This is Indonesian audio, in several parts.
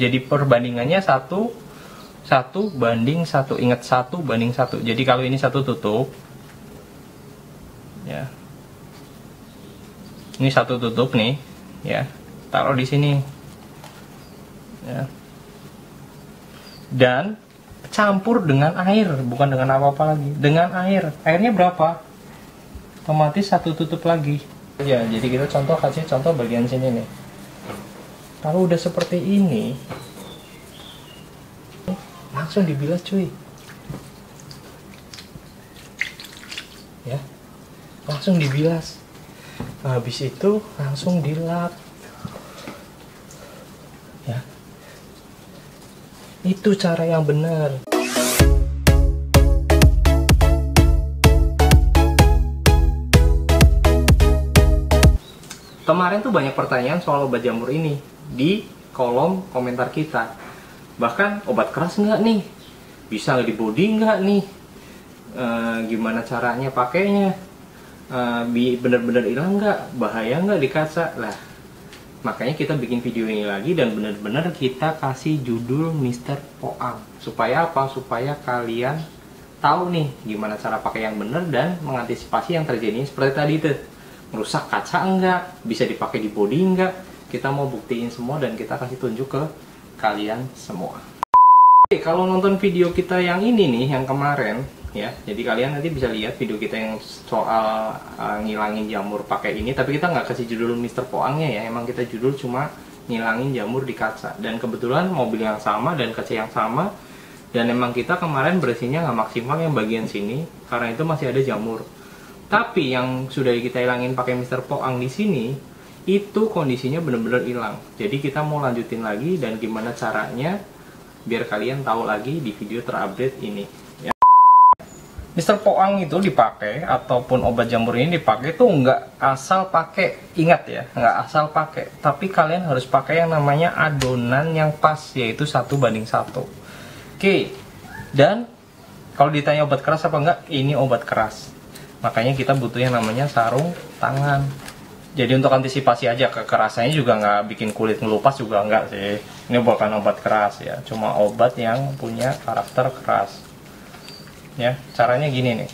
Jadi perbandingannya 1:1. Ingat 1:1. Jadi kalau ini satu tutup, ya, ini satu tutup nih, ya, taruh di sini, ya, dan campur dengan air, bukan dengan apa-apa lagi, dengan air. Airnya berapa? Otomatis satu tutup lagi. Ya, jadi kita kasih contoh bagian sini nih. Kalau udah seperti ini, langsung dibilas cuy, ya, langsung dibilas. Habis itu langsung dilap, ya. Itu cara yang benar. Kemarin tuh banyak pertanyaan soal obat jamur ini di kolom komentar kita. Bahkan obat keras nggak nih? Bisa nggak di body nggak nih? Gimana caranya pakainya? Bener-bener hilang nggak? Bahaya nggak di kaca? Lah, makanya kita bikin video ini lagi dan bener-bener kita kasih judul Mr. Poang. Supaya apa? Supaya kalian tahu nih gimana cara pakai yang bener dan mengantisipasi yang terjadi seperti tadi tuh. Merusak kaca enggak, bisa dipakai di body enggak, kita mau buktiin semua dan kita kasih tunjuk ke kalian semua. Oke, kalau nonton video kita yang ini nih, yang kemarin, ya, jadi kalian nanti bisa lihat video kita yang soal ngilangin jamur pakai ini, tapi kita nggak kasih judul Mr. Poangnya ya, emang kita judul cuma ngilangin jamur di kaca. Dan kebetulan mobil yang sama dan kaca yang sama, dan emang kita kemarin bersihnya nggak maksimal yang bagian sini, karena itu masih ada jamur. Tapi yang sudah kita hilangin pakai Mr. Poang di sini, itu kondisinya benar-benar hilang. Jadi kita mau lanjutin lagi dan gimana caranya biar kalian tahu lagi di video terupdate ini. Ya. Mr. Poang itu dipakai ataupun obat jamur ini dipakai tuh nggak asal pakai, ingat ya, nggak asal pakai. Tapi kalian harus pakai yang namanya adonan yang pas, yaitu 1:1. Oke. Dan kalau ditanya obat keras apa enggak, ini obat keras. Makanya kita butuh yang namanya sarung tangan. Jadi untuk antisipasi aja, kekerasannya juga nggak bikin kulit ngelupas juga enggak sih. Ini bukan obat keras ya, cuma obat yang punya karakter keras. Ya, caranya gini nih.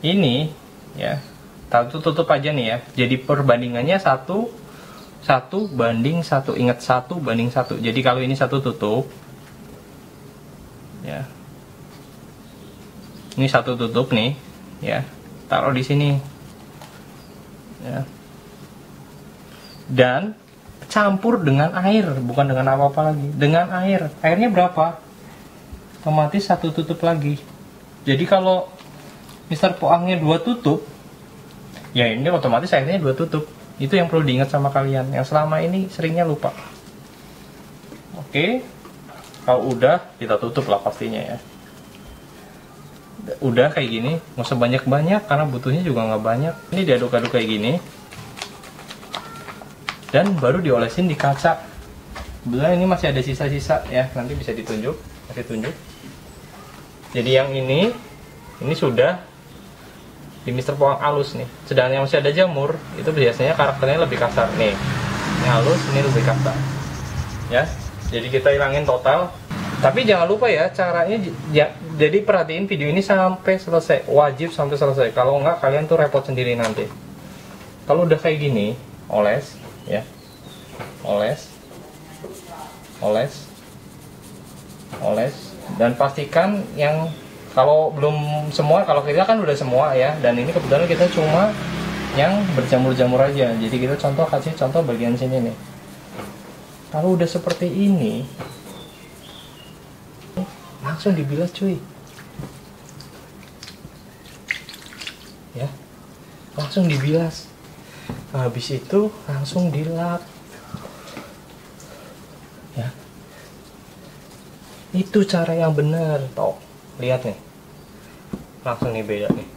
Ini ya, tutup aja nih ya. Jadi perbandingannya 1:1. Ingat 1:1. Jadi kalau ini satu tutup, ya, ini satu tutup nih. Ya, taruh di sini, ya, dan campur dengan air, bukan dengan apa-apa lagi, dengan air. Airnya berapa? Otomatis satu tutup lagi. Jadi kalau Mr. Poangnya 2 tutup, ya ini otomatis airnya 2 tutup. Itu yang perlu diingat sama kalian yang selama ini seringnya lupa. Oke, kalau udah kita tutup lah pastinya ya. Udah kayak gini, nggak usah banyak-banyak karena butuhnya juga nggak banyak. Ini diaduk-aduk kayak gini dan baru diolesin di kaca. Kebetulan ini masih ada sisa-sisa ya, nanti bisa ditunjuk, kasih tunjuk. Jadi yang ini sudah di Mr. Poang halus nih. Sedangkan yang masih ada jamur itu biasanya karakternya lebih kasar nih. Ini halus, ini lebih kasar. Ya, jadi kita hilangin total. Tapi jangan lupa ya caranya, jadi perhatiin video ini sampai selesai, wajib sampai selesai. Kalau enggak kalian tuh repot sendiri nanti. Kalau udah kayak gini, oles ya, oles, dan pastikan yang kalau belum semua, kalau kita kan udah semua ya, dan ini kebetulan kita cuma yang berjamur-jamur aja. Jadi kita kasih contoh bagian sini nih. Kalau udah seperti ini, langsung dibilas cuy, ya, langsung dibilas. Habis itu langsung dilap, ya. Itu cara yang benar. Toh, lihat nih, langsung nih beda nih,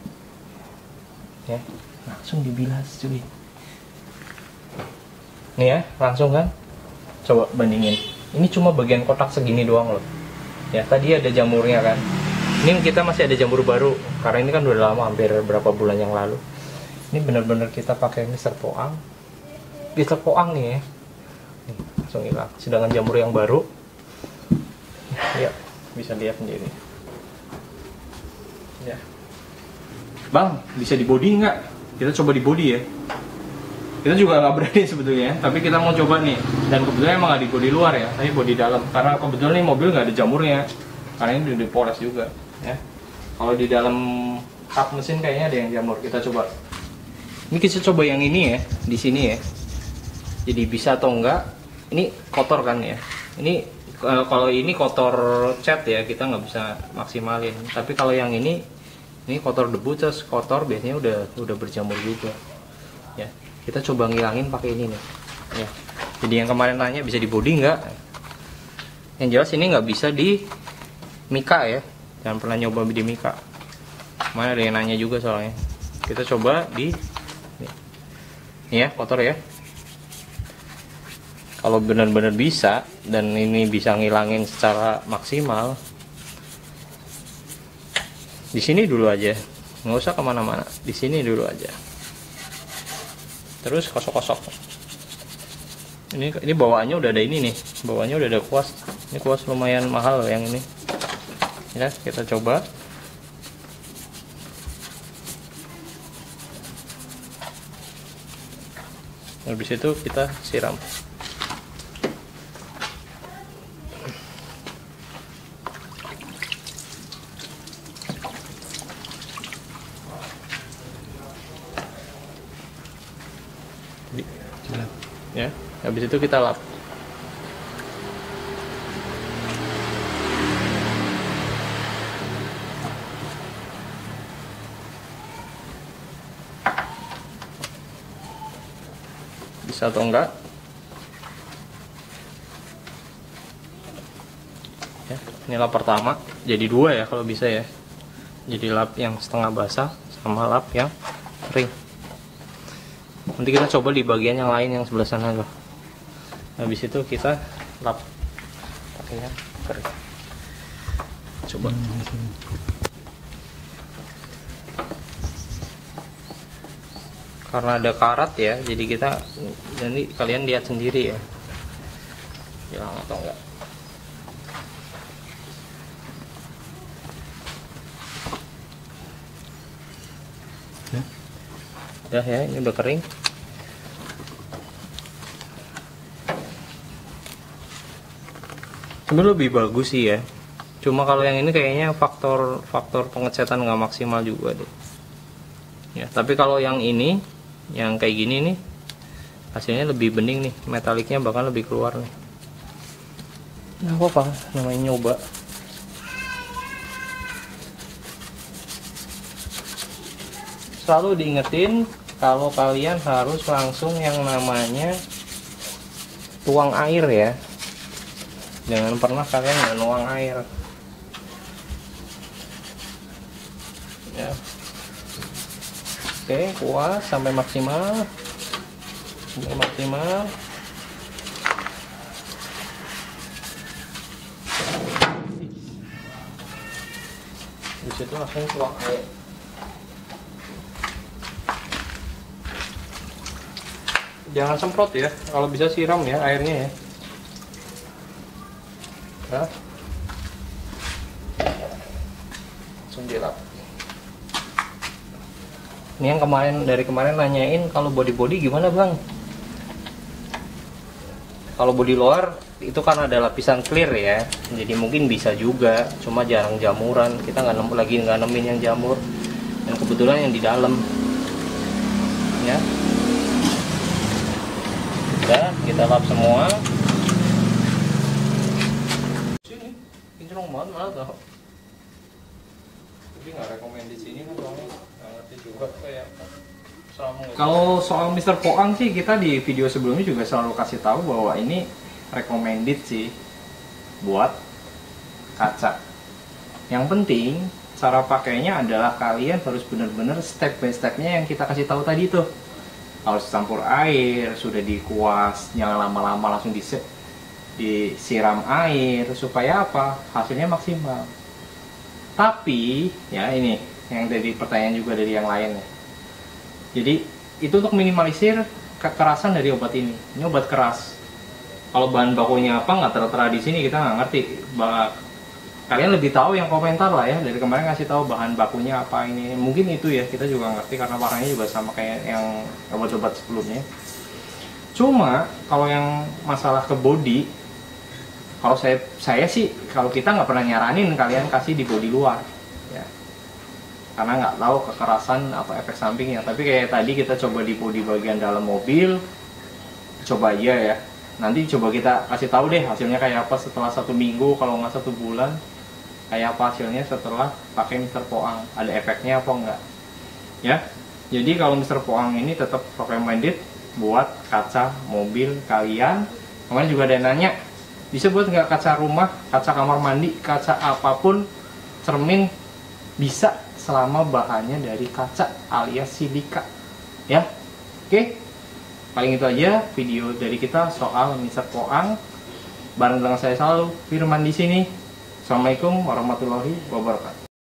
ya, langsung dibilas cuy. Nih ya, langsung kan. Coba bandingin. Ini cuma bagian kotak segini doang loh. Ya, tadi ada jamurnya kan. Ini kita masih ada jamur baru karena ini kan udah lama, hampir berapa bulan yang lalu. Ini benar-benar kita pakai Mr. Poang. Mr. Poang nih ya. Nih, langsung hilang. Sedangkan jamur yang baru, ya bisa lihat sendiri. Ya, Bang, bisa di body nggak? Kita coba di body ya. Kita juga nggak berani sebetulnya, tapi kita mau coba nih. Dan kebetulan emang nggak di body luar ya, tapi body dalam. Karena kebetulan nih mobil nggak ada jamurnya, karena ini udah dipoles juga. Ya, kalau di dalam kap mesin kayaknya ada yang jamur. Kita coba. Ini kita coba yang ini ya, di sini ya. Jadi bisa atau enggak? Ini kotor kan ya. Ini kalau ini kotor cat ya, kita nggak bisa maksimalin. Tapi kalau yang ini kotor debu, terus kotor biasanya udah berjamur juga. Ya, kita coba ngilangin pakai ini nih. Ya. Jadi yang kemarin nanya bisa di body nggak? Yang jelas ini nggak bisa di mika ya. Jangan pernah nyoba di mika. Mana ada yang nanya juga soalnya. Kita coba di ya, kotor ya. Kalau benar-benar bisa dan ini bisa ngilangin secara maksimal, di sini dulu aja, nggak usah kemana-mana, di sini dulu aja. Terus kosok-kosok. Ini bawaannya udah ada ini nih, bawaannya udah ada kuas. Ini kuas lumayan mahal yang ini. Ya, kita coba. Habis itu kita siram. Ya, habis itu kita lap. Bisa atau enggak? Ya, ini lap pertama. Jadi dua ya kalau bisa ya. Jadi lap yang setengah basah sama lap yang kering. Nanti kita coba di bagian yang lain yang sebelah sana loh. Habis itu kita lap pakai yang kering. Coba. Karena ada karat ya, jadi kita nanti kalian lihat sendiri ya. Hilang atau enggak. Udah ya, ini udah kering. Sebenarnya lebih bagus sih ya. Cuma kalau yang ini kayaknya faktor pengecatan nggak maksimal juga deh. Ya, tapi kalau yang ini, yang kayak gini nih, hasilnya lebih bening nih, metaliknya bahkan lebih keluar nih. Nah, apa namanya nyoba. Selalu diingetin kalau kalian harus langsung yang namanya tuang air ya. Jangan pernah kalian nggak nuang air. Ya. Oke, kuas sampai maksimal. Sampai maksimal. Di situ langsung tuang air. Jangan semprot ya, kalau bisa siram ya airnya ya. Nah, langsung dilap. Ini yang dari kemarin nanyain kalau body gimana bang? Kalau body luar itu kan ada lapisan clear ya, jadi mungkin bisa juga, cuma jarang jamuran. Kita nggak nemuin yang jamur, dan kebetulan yang di dalam. Ya, udah kita lap semua. Kinclong banget malah tau. Tapi nggak rekomend di sini kan soalnya nggak ngerti juga kayak. Kalau soal Mr. Poang sih kita di video sebelumnya juga selalu kasih tahu bahwa ini recommended sih buat kaca. Yang penting cara pakainya adalah kalian harus benar-benar step by stepnya yang kita kasih tahu tadi tuh. Harus campur air, sudah dikuas, jangan lama-lama langsung disiram air supaya apa? Hasilnya maksimal. Tapi ya ini yang dari pertanyaan juga dari yang lain ya. Jadi itu untuk minimalisir kekerasan dari obat ini. Ini obat keras. Kalau bahan bakunya apa nggak tertera di sini, kita nggak ngerti. Kalian lebih tahu yang komentar lah ya, dari kemarin ngasih tahu bahan bakunya apa ini. Mungkin itu ya, kita juga ngerti karena warnanya juga sama kayak yang obat-obat sebelumnya. Cuma kalau yang masalah ke body, kalau saya sih, kalau kita nggak pernah nyaranin kalian kasih di body luar ya, karena nggak tahu kekerasan atau efek sampingnya. Tapi kayak tadi kita coba di body bagian dalam mobil, coba aja ya. Nanti coba kita kasih tahu deh hasilnya kayak apa setelah 1 minggu, kalau nggak 1 bulan, kayak apa hasilnya setelah pakai Mr. Poang, ada efeknya apa enggak ya. Jadi kalau Mr. Poang ini tetap recommended buat kaca mobil kalian. Kemarin juga ada yang nanya, bisa buat nggak kaca rumah, kaca kamar mandi, kaca apapun, cermin, bisa selama bahannya dari kaca alias silika ya. Oke, paling itu aja video dari kita soal Mr. Poang. Bareng dengan saya selalu Firman di sini. Assalamualaikum warahmatullahi wabarakatuh.